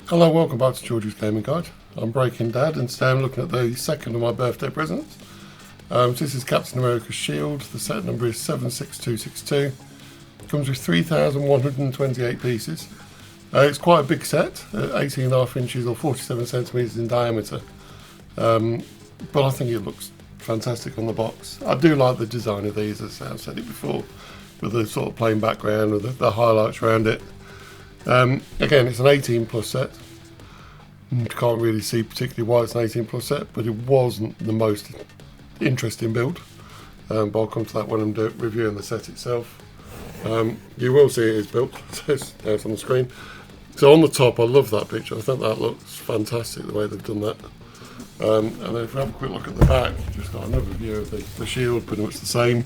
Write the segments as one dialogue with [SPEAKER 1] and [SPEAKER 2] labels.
[SPEAKER 1] Hello, welcome back to George's Gaming Guide. I'm Breaking Dad, and today I'm looking at the second of my birthday presents. This is Captain America's Shield. The set number is 76262. It comes with 3,128 pieces. It's quite a big set, 18.5 inches or 47 centimetres in diameter. But I think it looks fantastic on the box. I do like the design of these, as I've said it before, with the sort of plain background with the highlights around it. Again, it's an 18 plus set. You can't really see particularly why it's an 18 plus set, but it wasn't the most interesting build. But I'll come to that when I'm reviewing the set itself. You will see it is built, so it's on the screen. So on the top, I love that picture. I think that looks fantastic the way they've done that. And then if we have a quick look at the back, just got another view of the shield, pretty much the same.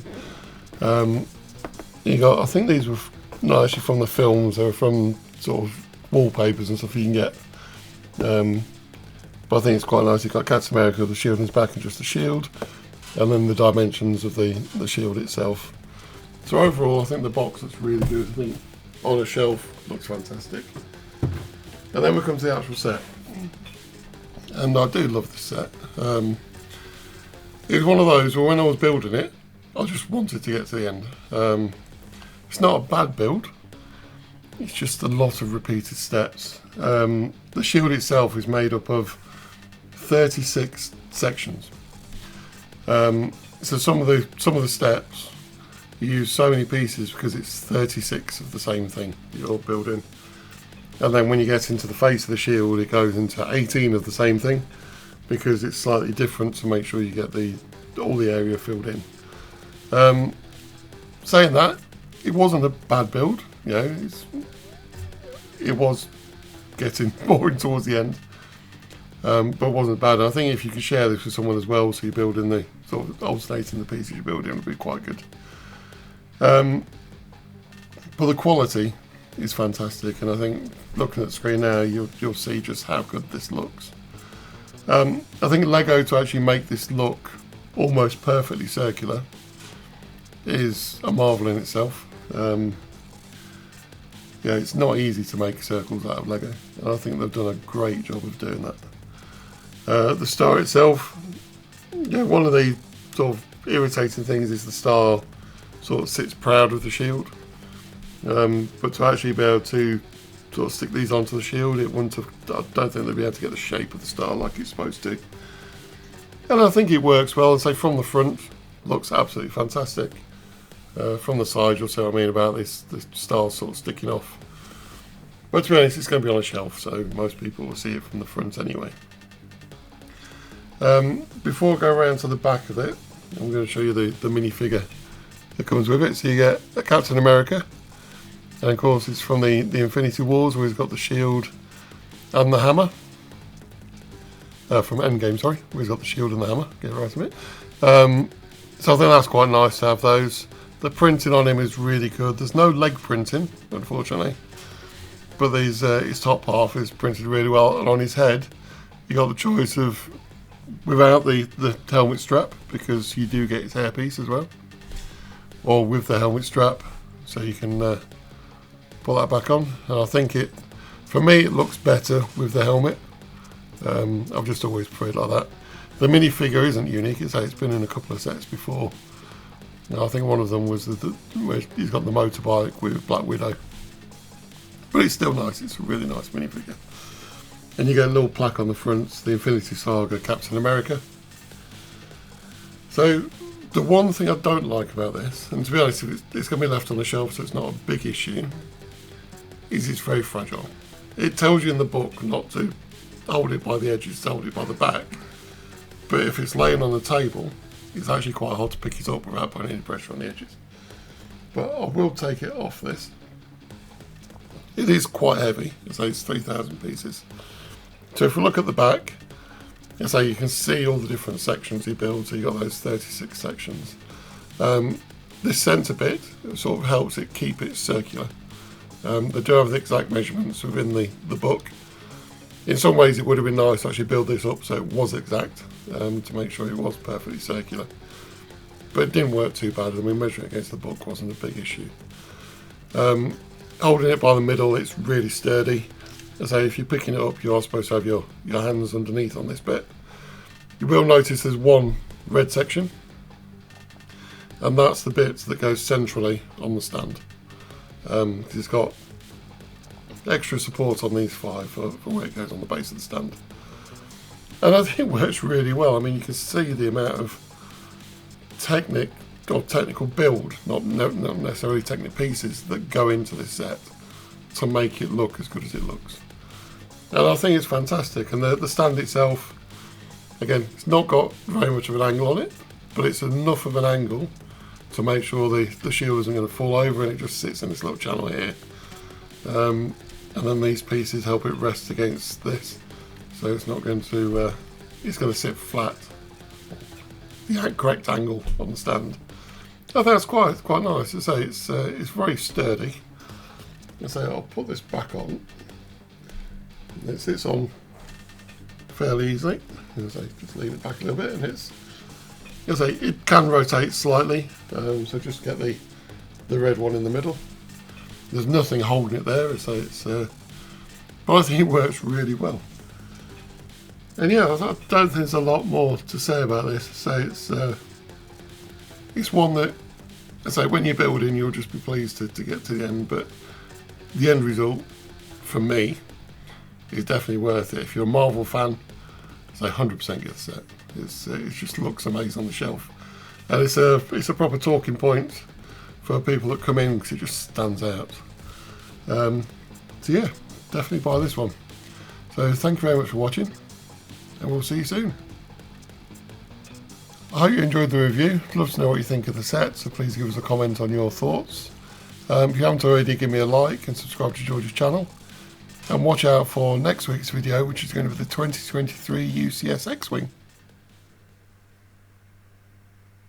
[SPEAKER 1] You got, I think these were not actually from the films, they were from sort of wallpapers and stuff you can get. But I think it's quite nice. You've got Captain America, the shield on his back and just the shield, and then the dimensions of the shield itself. So overall, I think the box looks really good. I think on a shelf looks fantastic. And then we come to the actual set. And I do love this set. It was one of those where when I was building it, I just wanted to get to the end. It's not a bad build. It's just a lot of repeated steps. The shield itself is made up of 36 sections. So some of the steps you use so many pieces because it's 36 of the same thing you're building. And then when you get into the face of the shield, it goes into 18 of the same thing because it's slightly different to make sure you get all the area filled in. Saying that, it wasn't a bad build. You know, it was getting boring towards the end, but it wasn't bad. And I think if you could share this with someone as well, so you're building the sort of alternating the pieces you're building, would be quite good. But the quality is fantastic, and I think looking at the screen now, you'll see just how good this looks. I think Lego to actually make this look almost perfectly circular is a marvel in itself. Yeah, it's not easy to make circles out of Lego, and I think they've done a great job of doing that. The star itself, yeah, one of the sort of irritating things is the star sort of sits proud of the shield, but to actually be able to sort of stick these onto the shield, I don't think they'd be able to get the shape of the star like it's supposed to. And I think it works well, and say from the front, looks absolutely fantastic. From the side, you'll see what I mean about the star sort of sticking off. But to be honest, it's going to be on a shelf, so most people will see it from the front anyway. Before I go around to the back of it, I'm going to show you the minifigure that comes with it. So you get a Captain America, and of course it's from the Infinity Wars, where he's got the shield and the hammer. From Endgame, sorry, where he's got the shield and the hammer. Get it right a bit. So I think that's quite nice to have those. The printing on him is really good. There's no leg printing, unfortunately, but his top half is printed really well. And on his head, you got the choice of without the helmet strap, because you do get his hairpiece as well, or with the helmet strap, so you can put that back on. And I think for me, it looks better with the helmet. I've just always preferred like that. The minifigure isn't unique. It's been in a couple of sets before. I think one of them was where he's got the motorbike with Black Widow. But it's still nice. It's a really nice minifigure. And you get a little plaque on the front, the Infinity Saga Captain America. So the one thing I don't like about this, and to be honest, it's going to be left on the shelf, so it's not a big issue, is it's very fragile. It tells you in the book not to hold it by the edges, to hold it by the back. But if it's laying on the table, it's actually quite hard to pick it up without putting any pressure on the edges. But I will take it off this. It is quite heavy, as I say it's 3,000 pieces. So if we look at the back, as I say you can see all the different sections he builds, so you've got those 36 sections. This centre bit sort of helps it keep it circular. They do have the exact measurements within the book. In some ways it would have been nice to actually build this up so it was exact, to make sure it was perfectly circular. But it didn't work too bad. I mean, measuring it against the book wasn't a big issue. Holding it by the middle, it's really sturdy. So if you're picking it up, you are supposed to have your hands underneath on this bit. You will notice there's one red section, and that's the bit that goes centrally on the stand. It's got extra support on these 5 for where it goes on the base of the stand. And I think it works really well. I mean, you can see the amount of technical build, not necessarily technical pieces, that go into this set to make it look as good as it looks. And I think it's fantastic. And the stand itself, again, it's not got very much of an angle on it, but it's enough of an angle to make sure the shield isn't going to fall over, and it just sits in this little channel here. And then these pieces help it rest against this, so it's not going to, it's going to sit flat, the correct angle on the stand. I think that's quite nice. I say it's very sturdy. I say I'll put this back on. It sits on fairly easily. I say just leave it back a little bit, and I say it can rotate slightly. So just get the red one in the middle. There's nothing holding it there, so but I think it works really well. And yeah, I don't think there's a lot more to say about this. So it's one that, I say, when you're building, you'll just be pleased to get to the end. But the end result, for me, is definitely worth it. If you're a Marvel fan, so 100% get the set. It just looks amazing on the shelf, and it's a proper talking point for people that come in because it just stands out. So yeah, definitely buy this one. So thank you very much for watching, and we'll see you soon. I hope you enjoyed the review. I'd love to know what you think of the set, so please give us a comment on your thoughts. If you haven't already, give me a like and subscribe to George's channel. And watch out for next week's video, which is going to be the 2023 UCS X-Wing.